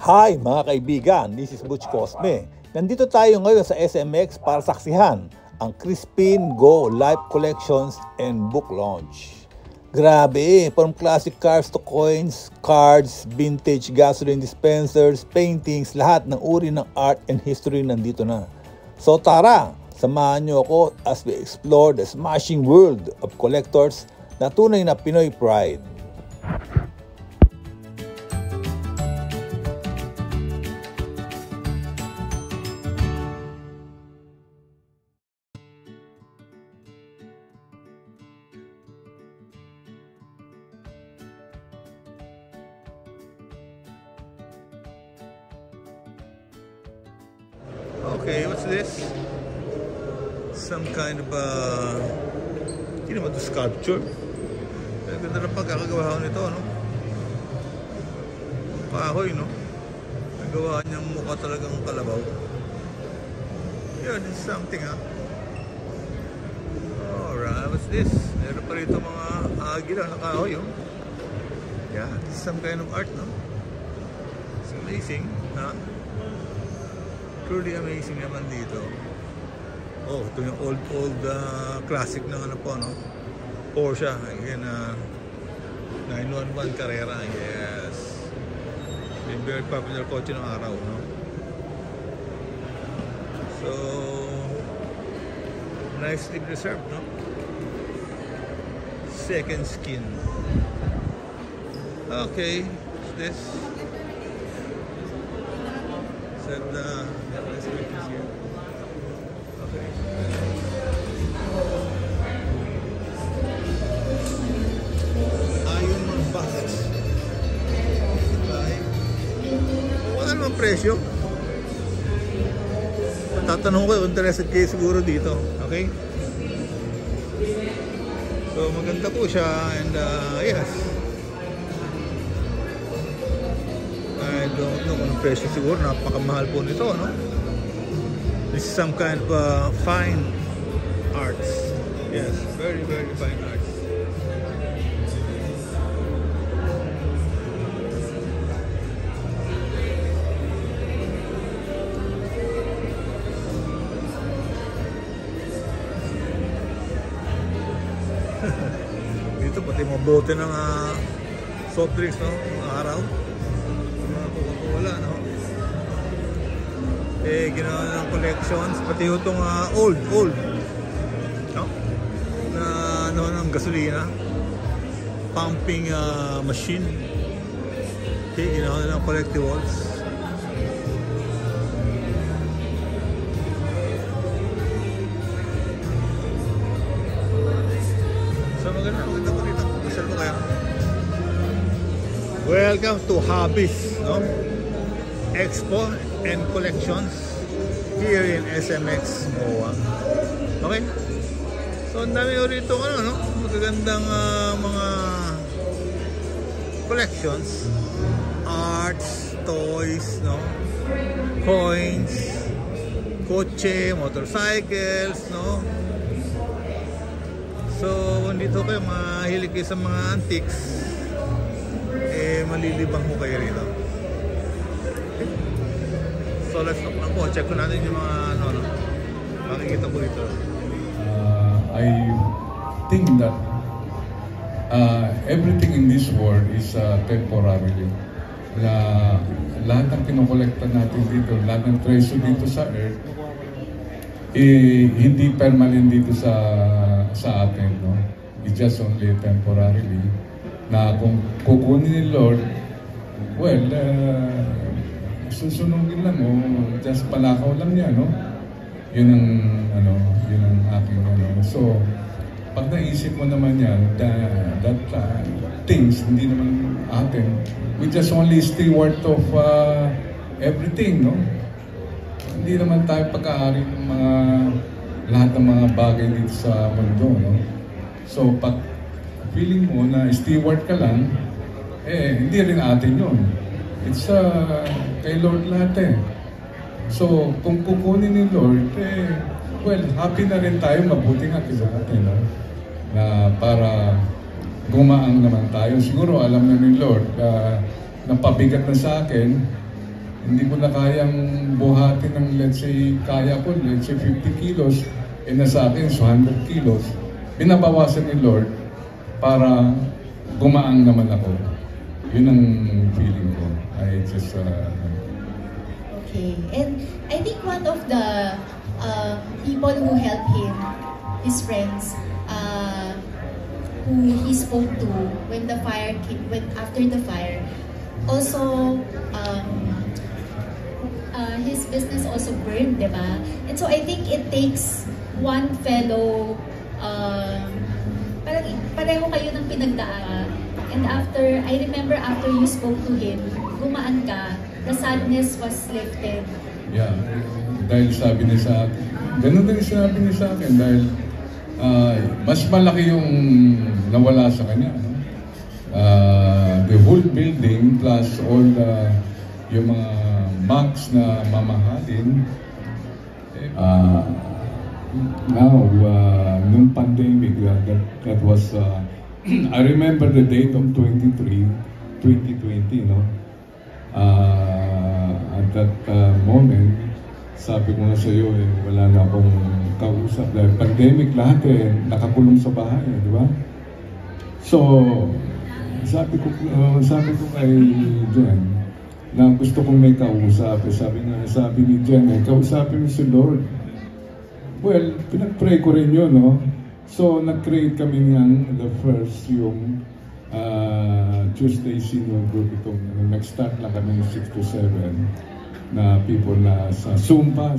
Hi mga kaibigan, this is Butch Cosme. Nandito tayo ngayon sa SMX para saksihan ang Crispin Go Live Collections and Book Launch. Grabe, from classic cars to coins, cards, vintage gasoline dispensers, paintings, lahat ng uri ng art and history nandito na. So tara, samahan niyo ako as we explore the smashing world of collectors na tunay na Pinoy pride. Okay, what's this? Some kind of hindi naman ito sculpture. Ang ganda ng pagkakagawa nito, no? Kahoy, no? Nagawa niyang mukha talagang kalabaw. Yeah, this is something, ha? Alright, what's this? Meron pa rito mga agila na kahoy, oh. Yeah, this is some kind of art, no? It's amazing, ha? Truly amazing naman dito. Oh, ito yung old classic ng ano po, no? Porsche, again, 911 Carrera, yes. Been very popular kotse ng araw, no? So, nicely preserved, no? Second skin. Okay, what's this? Said, let's make this here. Okay. Ayun mga buckets. Okay. Wala naman presyo. Tatanong ko, interested kayo siguro dito. Okay? So maganda po siya and yes. I don't know kung presyo, siguro napakamahal po nito, no? This is some kind of fine arts. Yes, very, very fine arts. Dito pati mga bote ng soft drinks, no? Araw. Wala, no? Eh, ginawa ng collections, pati itong old, no? Na ano ng gasolina, pumping machine. Okay, ginawa ng collectibles. So maganda po dito. Pasal ko kayo. Welcome to Hobbies, no? Expo and Collections here in SMX MOA. Okay? So ang dami rito no? Magagandang mga collections, arts, toys, no? Coins, kotse, motorcycles, no? So kung dito kayo mahilig kayo sa mga antiques, eh malilibang ko kayo rito. So let's look lang po. Check ko natin yung mga ano, makikita po dito. I think that everything in this world is temporarily. Lahat ng kinokolekta natin dito, lahat ng treasure dito sa earth, hindi permanent dito sa atin. No? It's just only temporarily. Na kung kukunin ni Lord, well, susunugin lang, just palakaw lang niya, no? Yun ang aking So, pag naisip mo naman yan, that things, hindi naman atin. We just only steward of everything, no? Hindi naman tayo pag-aari ng lahat ng mga bagay dito sa mundo, no? So, pag feeling mo na steward ka lang, hindi rin atin yun. It's kay Lord lahat eh. So, kung kukunin ni Lord, well, happy na rin tayo, mabuti nga kisa natin, no? Na para gumaang naman tayo. Siguro alam na ni Lord na pabigat na sa akin, hindi ko na kayang buhatin ng, let's say, kaya ko, let's say 50 kilos, nasa akin 100 kilos. Binabawasan ni Lord para gumaang naman ako. Yun ang feeling ko. I just... Okay. And I think one of the people who helped him, his friends, who he spoke to when the fire came, after the fire, also his business also burned, diba? And so I think it takes one fellow, parang pareho kayo ng pinagdaan. And after, I remember after you spoke to him, gumaan ka, the sadness was lifted. Yeah, dahil sabi niya sa akin, ganun din sinabi niya sa akin, dahil mas malaki yung nawala sa kanya. No? The whole building plus all yung mga monks na mamahalin. Now, nung pandemic, that was, I remember the date of 2020, no? At that moment, sabi ko nga sa iyo, wala na akong kausap. Dahil pandemic, lahat nakakulong sa bahay, di ba? So, sabi ko kay Jen, na gusto kong may kausap. Sabi ni Jen, kausapin mo si Lord. Well, pinag-pray ko rin yun, no? So, nag-create kami ng the first yung Tuesday senior group itong nag-start lang kami ng 6 to 7 na people na sa Zoom pa.